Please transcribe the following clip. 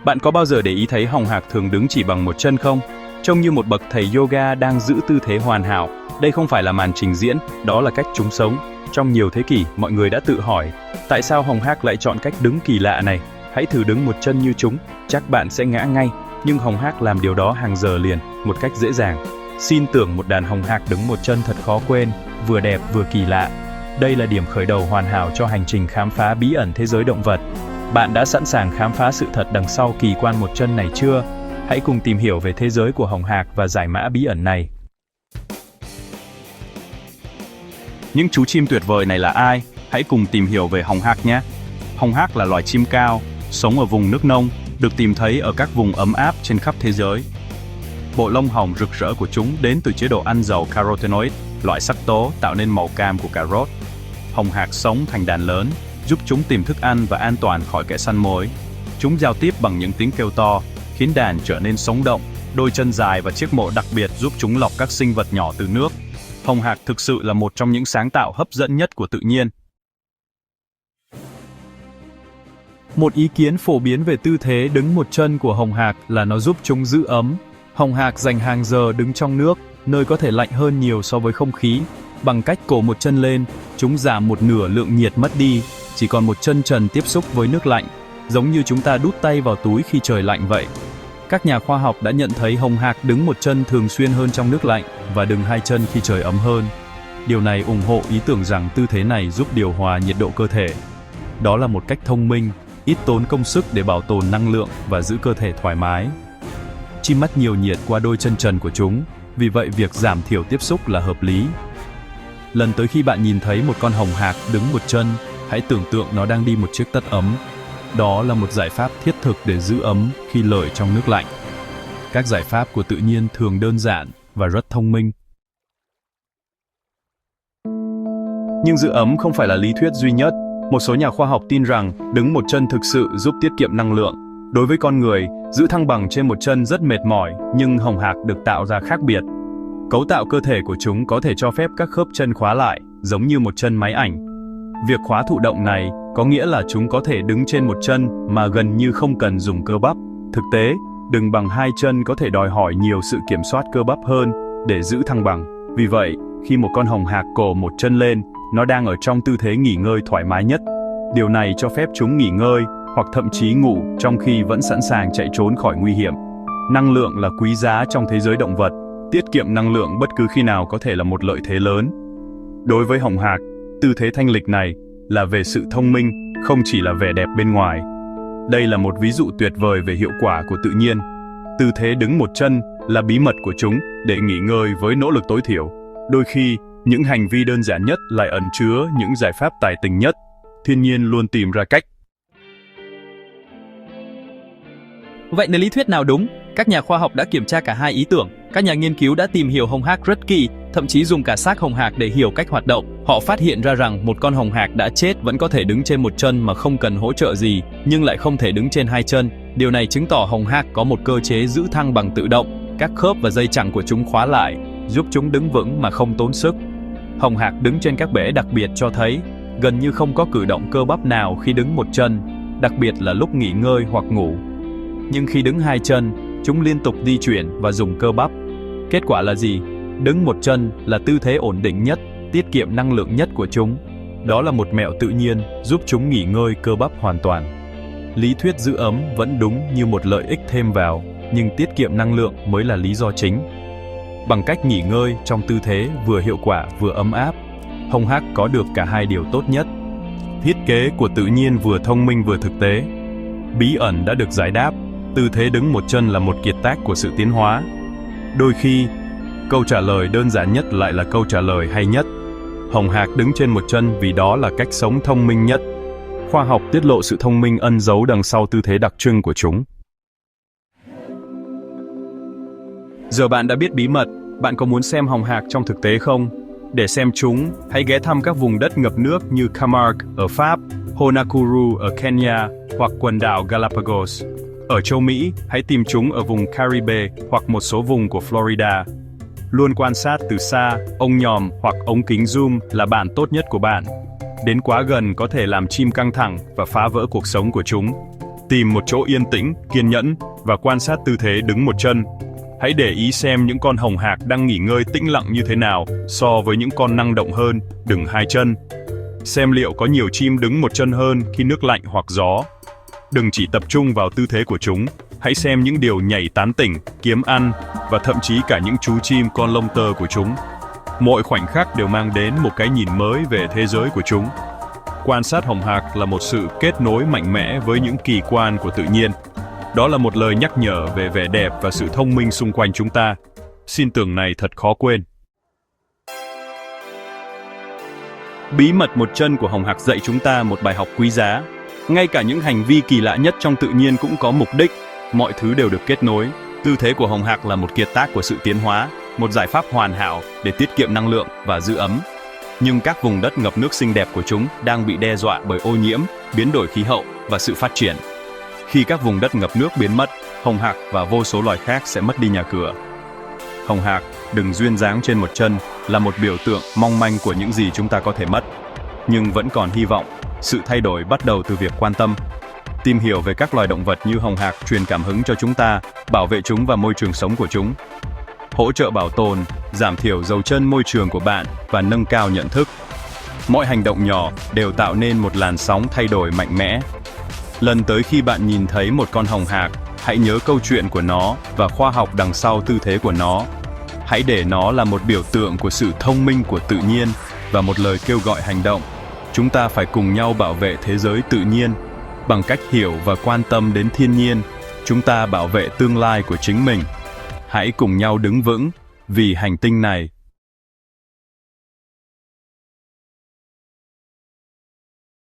Bạn có bao giờ để ý thấy hồng hạc thường đứng chỉ bằng một chân không? Trông như một bậc thầy yoga đang giữ tư thế hoàn hảo. Đây không phải là màn trình diễn, đó là cách chúng sống. Trong nhiều thế kỷ, mọi người đã tự hỏi, tại sao hồng hạc lại chọn cách đứng kỳ lạ này? Hãy thử đứng một chân như chúng, chắc bạn sẽ ngã ngay. Nhưng hồng hạc làm điều đó hàng giờ liền, một cách dễ dàng. Xin tưởng một đàn hồng hạc đứng một chân thật khó quên, vừa đẹp vừa kỳ lạ. Đây là điểm khởi đầu hoàn hảo cho hành trình khám phá bí ẩn thế giới động vật. Bạn đã sẵn sàng khám phá sự thật đằng sau kỳ quan một chân này chưa? Hãy cùng tìm hiểu về thế giới của hồng hạc và giải mã bí ẩn này. Những chú chim tuyệt vời này là ai? Hãy cùng tìm hiểu về hồng hạc nhé. Hồng hạc là loài chim cao, sống ở vùng nước nông, được tìm thấy ở các vùng ấm áp trên khắp thế giới. Bộ lông hồng rực rỡ của chúng đến từ chế độ ăn giàu carotenoid, loại sắc tố tạo nên màu cam của cà rốt. Hồng hạc sống thành đàn lớn, giúp chúng tìm thức ăn và an toàn khỏi kẻ săn mồi. Chúng giao tiếp bằng những tiếng kêu to, khiến đàn trở nên sống động. Đôi chân dài và chiếc mộ đặc biệt giúp chúng lọc các sinh vật nhỏ từ nước. Hồng hạc thực sự là một trong những sáng tạo hấp dẫn nhất của tự nhiên. Một ý kiến phổ biến về tư thế đứng một chân của hồng hạc là nó giúp chúng giữ ấm. Hồng hạc dành hàng giờ đứng trong nước, nơi có thể lạnh hơn nhiều so với không khí. Bằng cách cổ một chân lên, chúng giảm một nửa lượng nhiệt mất đi, chỉ còn một chân trần tiếp xúc với nước lạnh, giống như chúng ta đút tay vào túi khi trời lạnh vậy. Các nhà khoa học đã nhận thấy hồng hạc đứng một chân thường xuyên hơn trong nước lạnh và đứng hai chân khi trời ấm hơn. Điều này ủng hộ ý tưởng rằng tư thế này giúp điều hòa nhiệt độ cơ thể. Đó là một cách thông minh, ít tốn công sức để bảo tồn năng lượng và giữ cơ thể thoải mái. Chim mất nhiều nhiệt qua đôi chân trần của chúng, vì vậy việc giảm thiểu tiếp xúc là hợp lý. Lần tới khi bạn nhìn thấy một con hồng hạc đứng một chân, hãy tưởng tượng nó đang đi một chiếc tất ấm. Đó là một giải pháp thiết thực để giữ ấm khi lội trong nước lạnh. Các giải pháp của tự nhiên thường đơn giản và rất thông minh. Nhưng giữ ấm không phải là lý thuyết duy nhất. Một số nhà khoa học tin rằng đứng một chân thực sự giúp tiết kiệm năng lượng. Đối với con người, giữ thăng bằng trên một chân rất mệt mỏi, nhưng hồng hạc được tạo ra khác biệt. Cấu tạo cơ thể của chúng có thể cho phép các khớp chân khóa lại, giống như một chân máy ảnh. Việc khóa thụ động này có nghĩa là chúng có thể đứng trên một chân mà gần như không cần dùng cơ bắp. Thực tế, đứng bằng hai chân có thể đòi hỏi nhiều sự kiểm soát cơ bắp hơn để giữ thăng bằng. Vì vậy, khi một con hồng hạc cổ một chân lên, nó đang ở trong tư thế nghỉ ngơi thoải mái nhất. Điều này cho phép chúng nghỉ ngơi hoặc thậm chí ngủ trong khi vẫn sẵn sàng chạy trốn khỏi nguy hiểm. Năng lượng là quý giá trong thế giới động vật. Tiết kiệm năng lượng bất cứ khi nào có thể là một lợi thế lớn. Đối với hồng hạc, tư thế thanh lịch này là về sự thông minh, không chỉ là vẻ đẹp bên ngoài. Đây là một ví dụ tuyệt vời về hiệu quả của tự nhiên. Tư thế đứng một chân là bí mật của chúng để nghỉ ngơi với nỗ lực tối thiểu. Đôi khi, những hành vi đơn giản nhất lại ẩn chứa những giải pháp tài tình nhất. Thiên nhiên luôn tìm ra cách. Vậy nếu lý thuyết nào đúng? Các nhà khoa học đã kiểm tra cả hai ý tưởng. Các nhà nghiên cứu đã tìm hiểu hồng hạc rất kỹ, thậm chí dùng cả xác hồng hạc để hiểu cách hoạt động. Họ phát hiện ra rằng một con hồng hạc đã chết vẫn có thể đứng trên một chân mà không cần hỗ trợ gì, nhưng lại không thể đứng trên hai chân. Điều này chứng tỏ hồng hạc có một cơ chế giữ thăng bằng tự động. Các khớp và dây chằng của chúng khóa lại, giúp chúng đứng vững mà không tốn sức. Hồng hạc đứng trên các bể đặc biệt cho thấy gần như không có cử động cơ bắp nào khi đứng một chân, đặc biệt là lúc nghỉ ngơi hoặc ngủ. Nhưng khi đứng hai chân, chúng liên tục di chuyển và dùng cơ bắp. Kết quả là gì? Đứng một chân là tư thế ổn định nhất, tiết kiệm năng lượng nhất của chúng. Đó là một mẹo tự nhiên giúp chúng nghỉ ngơi cơ bắp hoàn toàn. Lý thuyết giữ ấm vẫn đúng như một lợi ích thêm vào, nhưng tiết kiệm năng lượng mới là lý do chính. Bằng cách nghỉ ngơi trong tư thế vừa hiệu quả vừa ấm áp, hồng hạc có được cả hai điều tốt nhất. Thiết kế của tự nhiên vừa thông minh vừa thực tế. Bí ẩn đã được giải đáp. Tư thế đứng một chân là một kiệt tác của sự tiến hóa. Đôi khi, câu trả lời đơn giản nhất lại là câu trả lời hay nhất. Hồng hạc đứng trên một chân vì đó là cách sống thông minh nhất. Khoa học tiết lộ sự thông minh ẩn giấu đằng sau tư thế đặc trưng của chúng. Giờ bạn đã biết bí mật, bạn có muốn xem hồng hạc trong thực tế không? Để xem chúng, hãy ghé thăm các vùng đất ngập nước như Camargue ở Pháp, Honakuru ở Kenya hoặc quần đảo Galapagos. Ở châu Mỹ, hãy tìm chúng ở vùng Caribe hoặc một số vùng của Florida. Luôn quan sát từ xa, ống nhòm hoặc ống kính zoom là bạn tốt nhất của bạn. Đến quá gần có thể làm chim căng thẳng và phá vỡ cuộc sống của chúng. Tìm một chỗ yên tĩnh, kiên nhẫn và quan sát tư thế đứng một chân. Hãy để ý xem những con hồng hạc đang nghỉ ngơi tĩnh lặng như thế nào so với những con năng động hơn, đứng hai chân. Xem liệu có nhiều chim đứng một chân hơn khi nước lạnh hoặc gió. Đừng chỉ tập trung vào tư thế của chúng, hãy xem những điều nhảy tán tỉnh, kiếm ăn và thậm chí cả những chú chim con lông tơ của chúng. Mỗi khoảnh khắc đều mang đến một cái nhìn mới về thế giới của chúng. Quan sát hồng hạc là một sự kết nối mạnh mẽ với những kỳ quan của tự nhiên. Đó là một lời nhắc nhở về vẻ đẹp và sự thông minh xung quanh chúng ta. Xin tưởng này thật khó quên. Bí mật một chân của hồng hạc dạy chúng ta một bài học quý giá. Ngay cả những hành vi kỳ lạ nhất trong tự nhiên cũng có mục đích. Mọi thứ đều được kết nối. Tư thế của hồng hạc là một kiệt tác của sự tiến hóa, một giải pháp hoàn hảo để tiết kiệm năng lượng và giữ ấm. Nhưng các vùng đất ngập nước xinh đẹp của chúng đang bị đe dọa bởi ô nhiễm, biến đổi khí hậu và sự phát triển. Khi các vùng đất ngập nước biến mất, hồng hạc và vô số loài khác sẽ mất đi nhà cửa. Hồng hạc đứng duyên dáng trên một chân là một biểu tượng mong manh của những gì chúng ta có thể mất. Nhưng vẫn còn hy vọng, sự thay đổi bắt đầu từ việc quan tâm. Tìm hiểu về các loài động vật như hồng hạc truyền cảm hứng cho chúng ta, bảo vệ chúng và môi trường sống của chúng. Hỗ trợ bảo tồn, giảm thiểu dấu chân môi trường của bạn và nâng cao nhận thức. Mọi hành động nhỏ đều tạo nên một làn sóng thay đổi mạnh mẽ. Lần tới khi bạn nhìn thấy một con hồng hạc, hãy nhớ câu chuyện của nó và khoa học đằng sau tư thế của nó. Hãy để nó là một biểu tượng của sự thông minh của tự nhiên và một lời kêu gọi hành động. Chúng ta phải cùng nhau bảo vệ thế giới tự nhiên. Bằng cách hiểu và quan tâm đến thiên nhiên, chúng ta bảo vệ tương lai của chính mình. Hãy cùng nhau đứng vững, vì hành tinh này